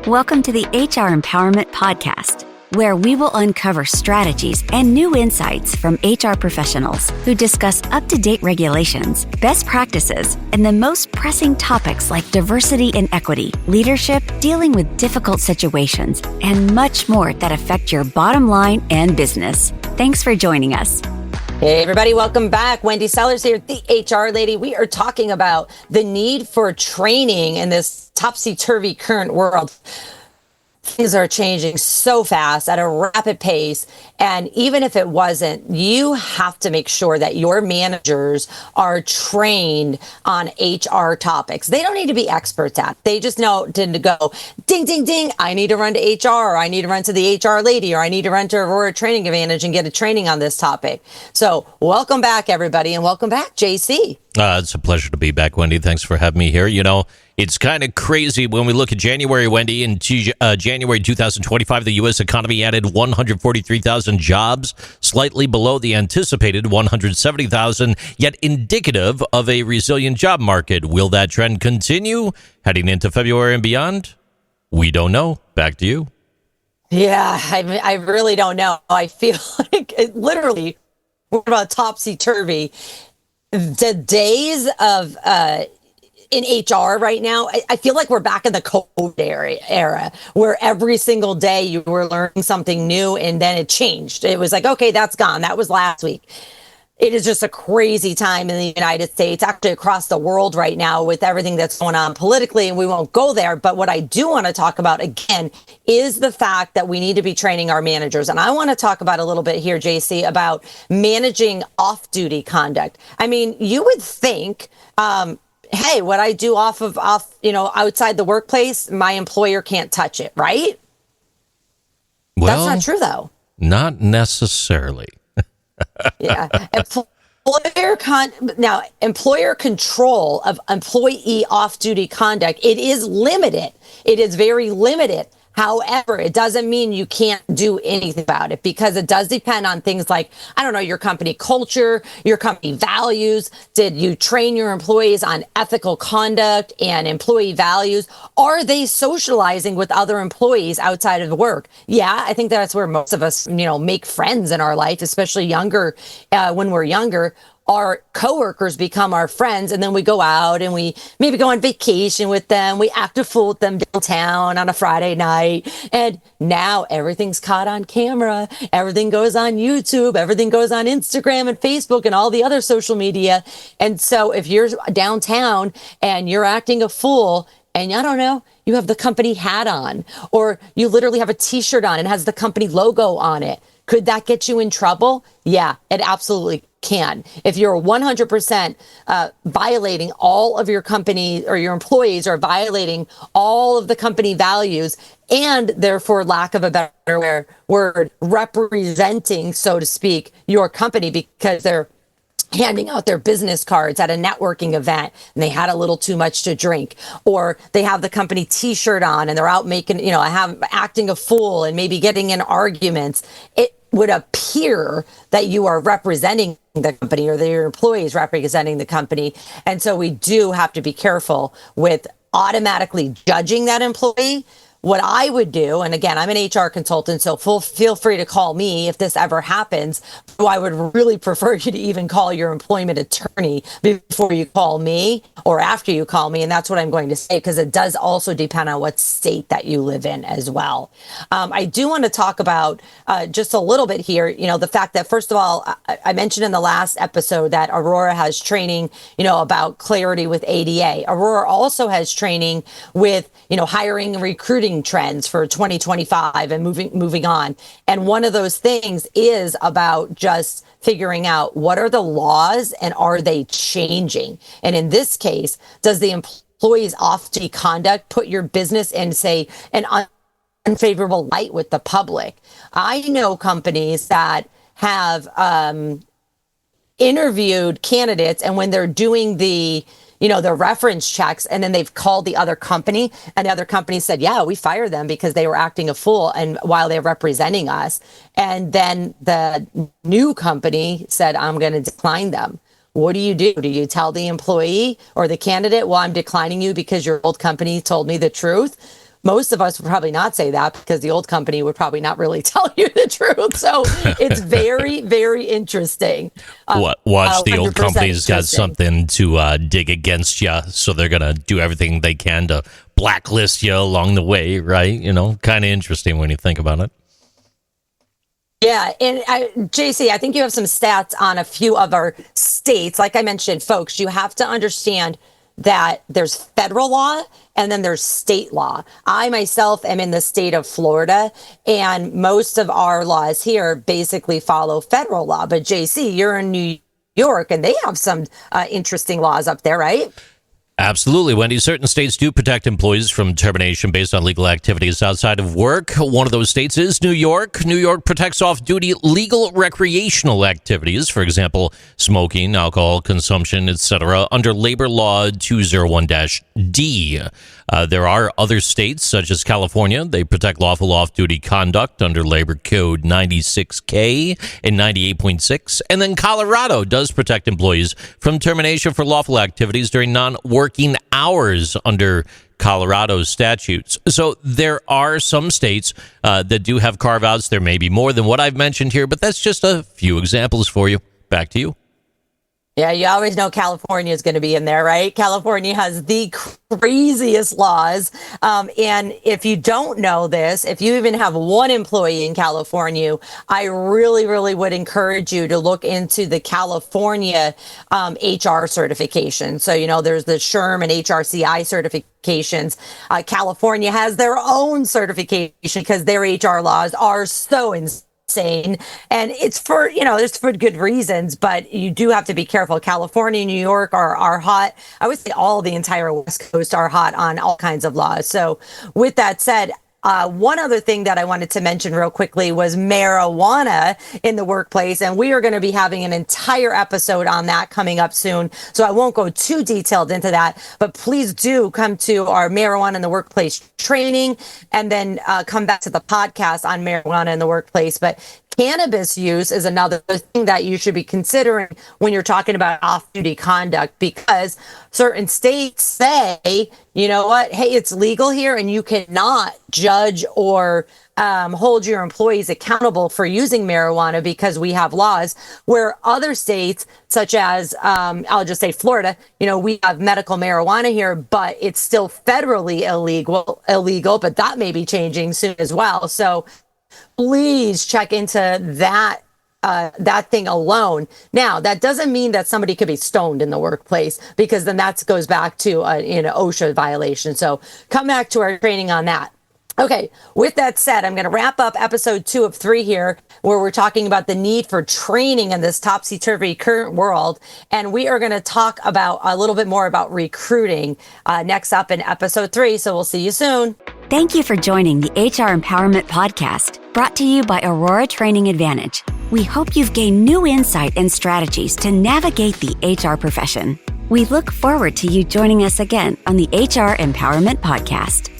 Welcome to the HR Empowerment Podcast, where we will uncover strategies and new insights from HR professionals who discuss up-to-date regulations, best practices, and the most pressing topics like diversity and equity, leadership, dealing with difficult situations, and much more that affect your bottom line and business. Thanks for joining us. Hey everybody, welcome back. Wendy Sellers here, the HR lady. We are talking about the need for training in this topsy-turvy current world. Things are changing so fast at a rapid pace. And even if it wasn't, you have to make sure that your managers are trained on HR topics. They don't need to be experts at it. They just know to go, ding, ding, ding, I need to run to HR, or I need to run to the HR lady, or I need to run to Aurora Training Advantage and get a training on this topic. So welcome back, everybody, and welcome back, JC. It's a pleasure to be back, Wendy. Thanks for having me here. You know, it's kind of crazy when we look at January, Wendy. In January 2025, the U.S. economy added 143,000 jobs, slightly below the anticipated 170,000, yet indicative of a resilient job market. Will that trend continue heading into February and beyond? We don't know. Back to you. Yeah, I really don't know. I feel like literally we're about topsy-turvy. The days of in HR right now, I feel like we're back in the COVID era where every single day you were learning something new and then it changed. It was like, okay, that's gone. That was last week. It is just a crazy time in the United States, actually across the world right now with everything that's going on politically, and we won't go there. But what I do want to talk about, again, is the fact that we need to be training our managers. And I want to talk about a little bit here, JC, about managing off-duty conduct. I mean, you would think, hey, what I do outside the workplace, my employer can't touch it, right? Well, that's not true, though. Not necessarily. Yeah. Employer control of employee off-duty conduct, it is limited. It is very limited. However, it doesn't mean you can't do anything about it, because it does depend on things like, I don't know, your company culture, your company values. Did you train your employees on ethical conduct and employee values? Are they socializing with other employees outside of work? Yeah, I think that's where most of us, make friends in our life, especially younger, when we're younger. Our coworkers become our friends, and then we go out and we maybe go on vacation with them. We act a fool with them downtown on a Friday night. And now everything's caught on camera. Everything goes on YouTube. Everything goes on Instagram and Facebook and all the other social media. And so if you're downtown and you're acting a fool, and I don't know, you have the company hat on, or you literally have a t-shirt on and has the company logo on it, could that get you in trouble? Yeah, it absolutely can. If you're 100% violating all of your company, or your employees are violating all of the company values, and therefore, lack of a better word, representing, so to speak, your company because they're handing out their business cards at a networking event and they had a little too much to drink, or they have the company t-shirt on and they're out making, acting a fool and maybe getting in arguments, it would appear that you are representing the company, or that your employees representing the company. And so we do have to be careful with automatically judging that employee. What I would do, and again, I'm an HR consultant, so feel free to call me if this ever happens. I would really prefer you to even call your employment attorney before you call me or after you call me. And that's what I'm going to say, because it does also depend on what state that you live in as well. I do want to talk about just a little bit here, the fact that, first of all, I mentioned in the last episode that Aurora has training, about clarity with ADA. Aurora also has training with, hiring and recruiting trends for 2025 and moving on. And one of those things is about just figuring out what are the laws and are they changing? And in this case, does the employee's off-duty conduct put your business in, say, an unfavorable light with the public? I know companies that have interviewed candidates, and when they're doing the reference checks, and then they've called the other company, and the other company said, yeah, we fired them because they were acting a fool and while they're representing us. And then the new company said, I'm going to decline them. What do? Do you tell the employee or the candidate, well, I'm declining you because your old company told me the truth? most of us would probably not say that because the old company would probably not really tell you the truth. So it's very, very interesting. Watch the old company's got something to dig against you, so they're going to do everything they can to blacklist you along the way, right? Kind of interesting when you think about it. Yeah. And JC, I think you have some stats on a few of our states. Like I mentioned, folks, you have to understand that there's federal law and then there's state law. I myself am in the state of Florida, and most of our laws here basically follow federal law. But JC, you're in New York, and they have some interesting laws up there, right? Absolutely, Wendy. Certain states do protect employees from termination based on legal activities outside of work. One of those states is New York. New York protects off-duty legal recreational activities, for example, smoking, alcohol consumption, etc., under Labor Law 201-D. There are other states, such as California. They protect lawful off-duty conduct under Labor Code 96K and 98.6. And then Colorado does protect employees from termination for lawful activities during non-working hours under Colorado statutes. So there are some states that do have carve-outs. There may be more than what I've mentioned here, but that's just a few examples for you. Back to you. Yeah, you always know California is going to be in there, right? California has the craziest laws. And if you don't know this, if you even have one employee in California, I really, really would encourage you to look into the California HR certification. So, there's the SHRM and HRCI certifications. California has their own certification because their HR laws are so insane. And it's for, it's for good reasons, but you do have to be careful. California, New York are hot. I would say all the entire West Coast are hot on all kinds of laws. So with that said, one other thing that I wanted to mention real quickly was marijuana in the workplace. And we are going to be having an entire episode on that coming up soon. So I won't go too detailed into that, but please do come to our marijuana in the workplace training and then come back to the podcast on marijuana in the workplace. But cannabis use is another thing that you should be considering when you're talking about off-duty conduct, because certain states say, you know what, hey, it's legal here and you cannot judge or hold your employees accountable for using marijuana because we have laws, where other states, such as, I'll just say Florida, we have medical marijuana here, but it's still federally illegal, but that may be changing soon as well. So please check into that thing alone. Now, that doesn't mean that somebody could be stoned in the workplace, because then that goes back to an OSHA violation. So come back to our training on that. Okay, with that said, I'm going to wrap up episode 2 of 3 here, where we're talking about the need for training in this topsy-turvy current world. And we are going to talk about a little bit more about recruiting next up in episode 3. So we'll see you soon. Thank you for joining the HR Empowerment Podcast, brought to you by Aurora Training Advantage. We hope you've gained new insight and strategies to navigate the HR profession. We look forward to you joining us again on the HR Empowerment Podcast.